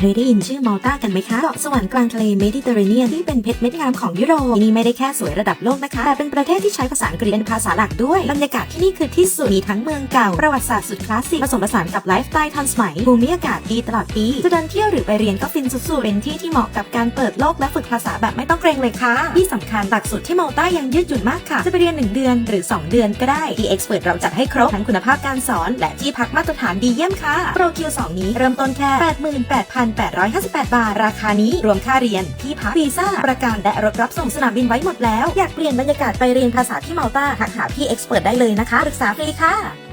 เคยได้ยินชื่อมัลตากันไหมคะเกาะสวรรค์กลางทะเลเมดิเตอร์เรเนียนที่เป็นเพชรเม็ดงามของยุโรปที่นี่ไม่ได้แค่สวยระดับโลกนะคะแต่เป็นประเทศที่ใช้ภาษาอังกฤษเป็นภาษาหลักด้วยบรรยากาศที่นี่คือที่สุดมีทั้งเมืองเก่าประวัติศาสตร์สุดคลาสสิกผสมผสานกับไลฟ์สไตล์ทันสมัยภูมิอากาศดีตลอดปีจะเดินเที่ยวหรือไปเรียนก็ฟินสุดๆเป็นที่ที่เหมาะกับการเปิดโลกและฝึกภาษาแบบไม่ต้องเกรงเลยค่ะที่สำคัญหลักสูตรที่มัลตายังยืดหยุ่นมากค่ะจะไปเรียน1 เดือนหรือ2 เดือนก็ได้ที่ Expert เราจัดให้ครบทั้งคุณภาพการสอนและที่พักมาตรฐานดีเยี่ยมค่ะโปร Q2 นี้เริ่มต้นแค่ 88,858 บาทราคานี้รวมค่าเรียนที่พักวีซ่าประกันและรถรับส่งสนามบินไว้หมดแล้วอยากเปลี่ยนบรรยากาศไปเรียนภาษาที่มัลตาทักหาพี่ Expert ได้เลยนะคะปรึกษาฟรีค่ะ